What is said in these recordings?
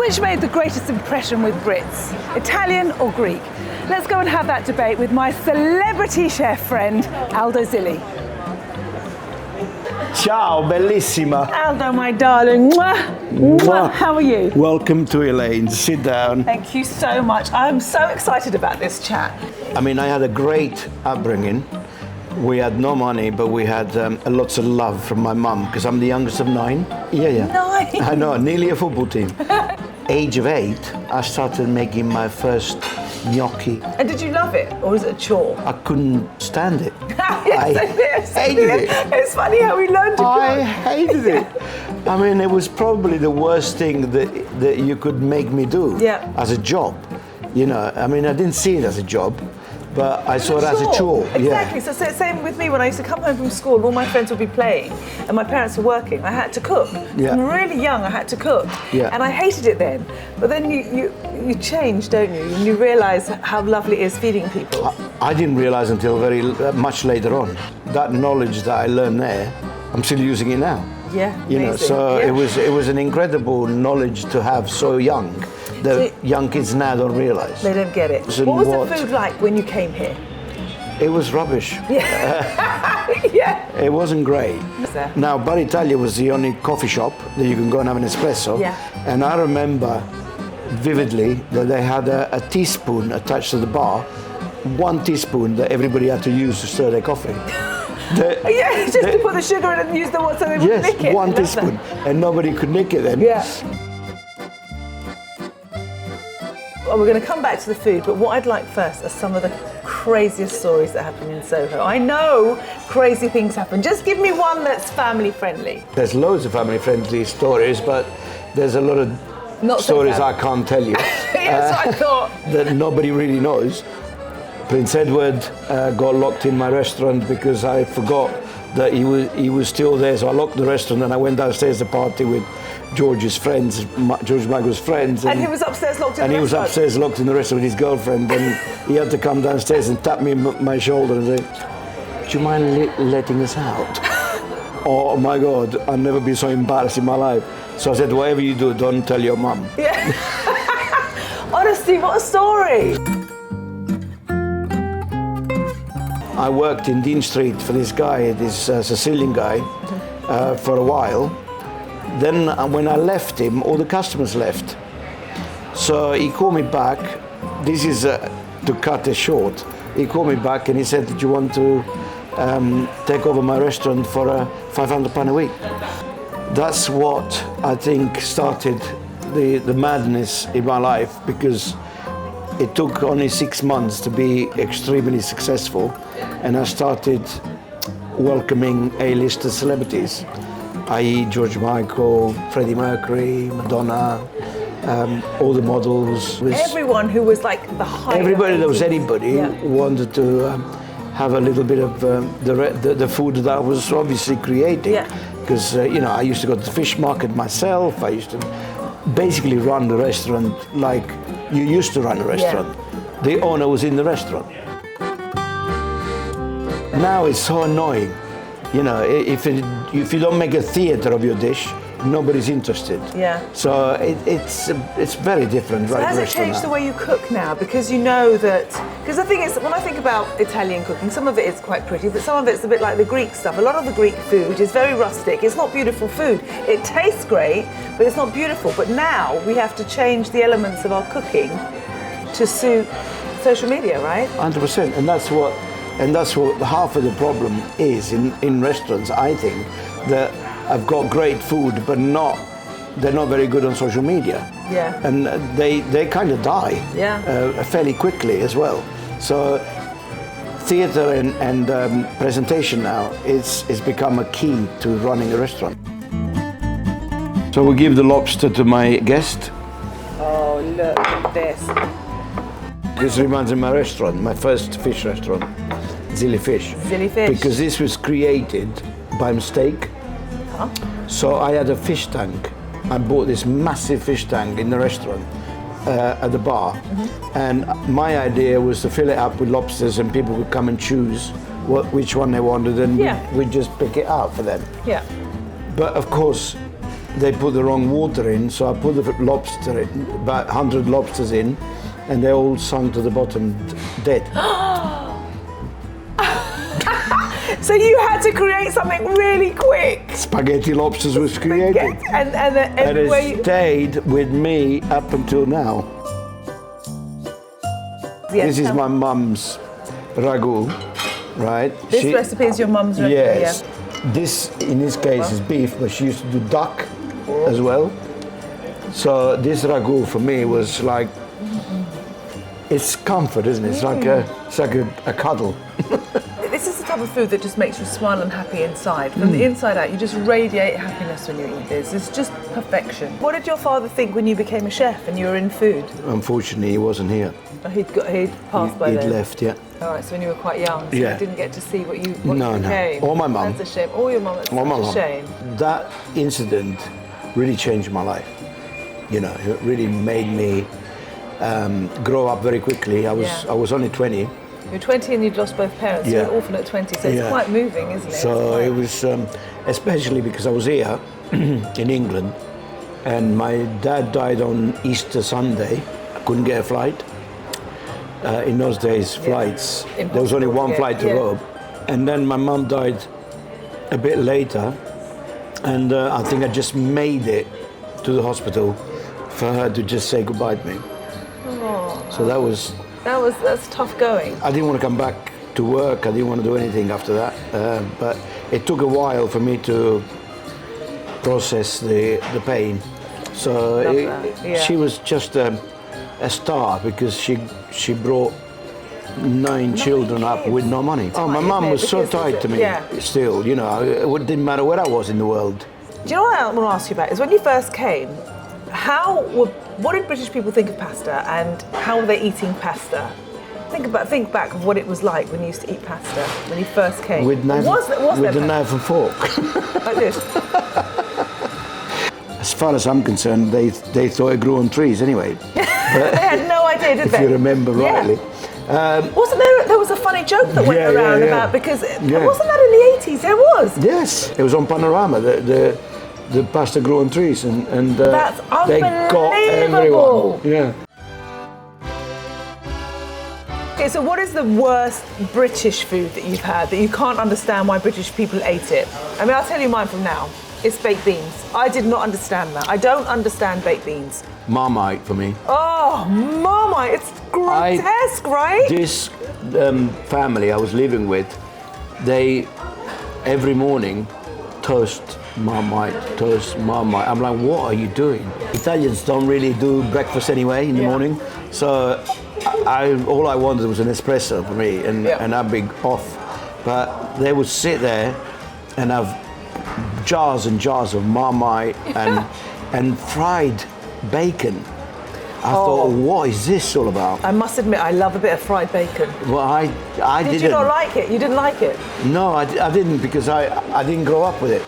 Which made the greatest impression with Brits, Italian or Greek? Let's go and have that debate with my celebrity chef friend, Aldo Zilli. Ciao, bellissima. Aldo, my darling. Mwah. Mwah. How are you? Welcome to Elaine. Sit down. Thank you so much. I'm so excited about this chat. I mean, I had a great upbringing. We had no money, but we had lots of love from my mum, because I'm the youngest of 9. Yeah. 9? I know, nearly a football team. Age of 8, I started making my first gnocchi. And did you love it, or was it a chore? I couldn't stand it. Yes, I hated it. It's funny how we learned to cook. I hated it. I mean, it was probably the worst thing that you could make me do as a job. You know, I mean, I didn't see it as a job, but I saw it as a chore. Exactly. So same with me. When I used to come home from school, all my friends would be playing, and my parents were working. I had to cook. From really young, I had to cook, and I hated it then. But then you change, don't you? And you realise how lovely it is feeding people. I didn't realise until very much later on. That knowledge that I learned there, I'm still using it now. Yeah. You know, so it was an incredible knowledge to have so young. The young kids now don't realise. They don't get it. What was the food like when you came here? It was rubbish. Yeah. It wasn't great. Now, Bar Italia was the only coffee shop that you can go and have an espresso. Yeah. And I remember vividly that they had a teaspoon attached to the bar, 1 teaspoon that everybody had to use to stir their coffee. Just to put the sugar in and use the water so they wouldn't nick it. Yes, 1 teaspoon. And nobody could nick it then. Yeah. Well, we're going to come back to the food, but what I'd like first are some of the craziest stories that happen in Soho. I know crazy things happen. Just give me one that's family friendly. There's loads of family friendly stories, but there's a lot of stories I can't tell you. Yes, I thought. That nobody really knows. Prince Edward got locked in my restaurant because I forgot that he was still there. So I locked the restaurant and I went downstairs to party with George's friends, George Michael's friends. And he was upstairs locked in the restaurant? And he was upstairs locked in the restaurant with his girlfriend, and he had to come downstairs and tap me on my shoulder and say, "Do you mind letting us out?" Oh my God, I've never been so embarrassed in my life. So I said, "Whatever you do, don't tell your mum." Yeah. Honestly, what a story. I worked in Dean Street for this guy, this Sicilian guy, for a while. Then when I left him, all the customers left. So he called me back. This is to cut it short. He called me back and he said, "Do you want to take over my restaurant for £500 a week?" That's what I think started the madness in my life, because it took only 6 months to be extremely successful, and I started welcoming A-lister celebrities, i.e. George Michael, Freddie Mercury, Madonna, all the models. Everyone who was like the height. Everybody that was anybody wanted to have a little bit of the food that I was obviously creating. Because I used to go to the fish market myself. I used to basically run the restaurant like you used to run a restaurant. The owner was in the restaurant. Now it's so annoying. If you don't make a theatre of your dish, nobody's interested. Yeah. So it's very different. So has it changed the way you cook now? Because you know that. Because the thing is, when I think about Italian cooking, some of it is quite pretty, but some of it's a bit like the Greek stuff. A lot of the Greek food is very rustic. It's not beautiful food. It tastes great, but it's not beautiful. But now we have to change the elements of our cooking to suit social media, right? 100%, and that's what half of the problem is in restaurants. I think that I've got great food, but they're not very good on social media. Yeah. And they kind of die. Fairly quickly as well. So theatre and presentation now is become a key to running a restaurant. So we give the lobster to my guest. Oh, look at this. This reminds me of my restaurant, my first fish restaurant, Zilli Fish. Zilli Fish. Because this was created by mistake. Huh? So I had a fish tank. I bought this massive fish tank in the restaurant at the bar. And my idea was to fill it up with lobsters and people would come and choose which one they wanted, and we'd just pick it out for them. Yeah. But of course, they put the wrong water in, so I put the lobster in, about 100 lobsters in, and they all sunk to the bottom dead. So you had to create something really quick. Spaghetti lobsters was created. And And it stayed with me up until now. This is my mum's ragu, right? This recipe is your mum's recipe, yes. yeah. This, in this case, is beef, but she used to do duck as well. So this ragu for me was like, it's comfort, isn't it? It's like a cuddle. This is the type of food that just makes you smile and happy inside. From the inside out, you just radiate happiness when you eat this. It's just perfection. What did your father think when you became a chef and you were in food? Unfortunately, he wasn't here. Oh, he'd passed by then? He'd left, yeah. All right, so when you were quite young, so Yeah. you didn't get to see what you No. became. Or my mum. That's a shame. Or your mum, it's Or my such a mum. shame. That incident really changed my life. You know, it really made me grow up very quickly. I was only 20. You're 20 and you'd lost both parents. Yeah. You're an orphan at 20, so it's quite moving, isn't it? So it was, especially because I was here in England, and my dad died on Easter Sunday. I couldn't get a flight. In those days, flights, there was only one flight to Rome. And then my mum died a bit later, and I think I just made it to the hospital for her to just say goodbye to me. Oh. So That's tough going. I didn't want to come back to work. I didn't want to do anything after that. But it took a while for me to process the pain. So she was just a star because she brought 9 children up with no money. Oh, my mum was so tight to me still, you know, it didn't matter where I was in the world. Do you know what I want to ask you about is when you first came, what did British people think of pasta and how were they eating pasta? Think back of what it was like when you used to eat pasta when you first came. With the knife and fork. Like this. As far as I'm concerned, they thought it grew on trees anyway. They had no idea, did they? If you remember rightly. Wasn't there was a funny joke that went around about because wasn't that in the 80s? There was. Yes, it was on Panorama. The pasta grew on trees, and that's they got everyone. Yeah. Okay, so what is the worst British food that you've had that you can't understand why British people ate it? I mean, I'll tell you mine from now. It's baked beans. I did not understand that. I don't understand baked beans. Marmite for me. Oh, Marmite, it's grotesque, right? This family I was living with, they every morning toast Marmite. I'm like, what are you doing? Italians don't really do breakfast anyway in the morning, so all I wanted was an espresso for me, and I'd be off. But they would sit there and have jars and jars of Marmite and fried bacon. I thought, what is this all about? I must admit, I love a bit of fried bacon. Well, I didn't. Did you not like it? You didn't like it? No, I didn't because I didn't grow up with it.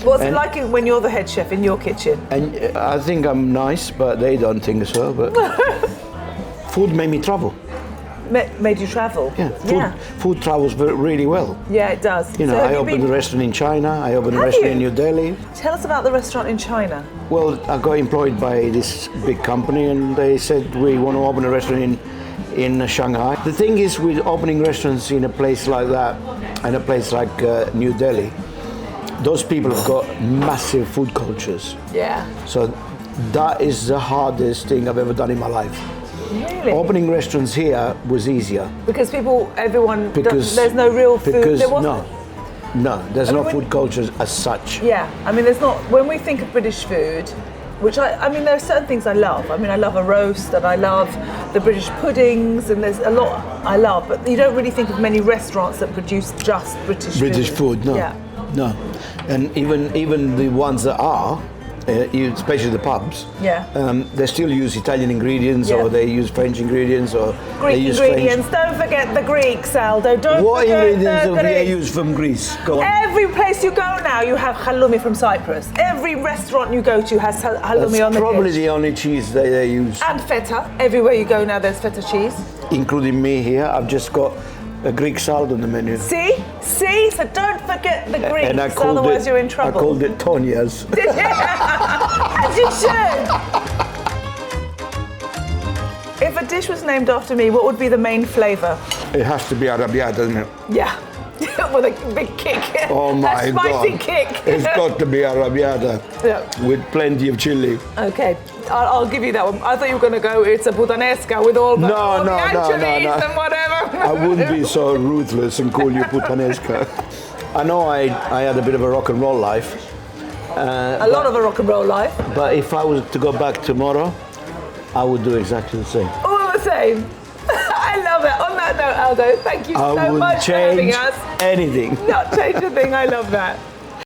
What's it like when you're the head chef in your kitchen? And I think I'm nice, but they don't think so. But food made me travel. Made you travel? Yeah. Food travels really well. Yeah, it does. You know, I opened a restaurant in China. I opened a restaurant in New Delhi. Tell us about the restaurant in China. Well, I got employed by this big company, and they said we want to open a restaurant in Shanghai. The thing is, with opening restaurants in a place like that, and a place like New Delhi, those people have got massive food cultures. Yeah. So that is the hardest thing I've ever done in my life. Really? Opening restaurants here was easier. Because there's no real food. There's no food culture as such. Yeah, I mean, there's not. When we think of British food, which I mean, there are certain things I love. I mean, I love a roast, and I love the British puddings, and there's a lot I love. But you don't really think of many restaurants that produce just British food. No. Yeah. No, and even the ones that are, especially the pubs, they still use Italian ingredients, or they use French ingredients, or Greek they use ingredients. French. Don't forget the Greeks, Aldo. What ingredients the do they use from Greece? Go on. Every place you go now, you have halloumi from Cyprus. Every restaurant you go to has halloumi on the probably dish. the only cheese they use. And feta. Everywhere you go now, there's feta cheese. Including me here, I've just got a Greek salad on the menu. See? So don't forget the Greeks, And I called otherwise it, you're in trouble. I called it Tonia's. As you should. If a dish was named after me, what would be the main flavour? It has to be arrabbiata, doesn't it? Yeah. With a big kick. Oh my a spicy God. kick. It's got to be arrabbiata Yeah. with plenty of chili. Okay, I'll give you that one. I thought you were going to go, it's a puttanesca with all the, all the anchovies and whatever. I wouldn't be so ruthless and call you puttanesca. I know I had a bit of a rock and roll life. A lot of a rock and roll life. But if I was to go back tomorrow, I would do exactly the same. All the same. I love it. On that note, Aldo, thank you so much for having us. Anything. Not change a thing. I love that.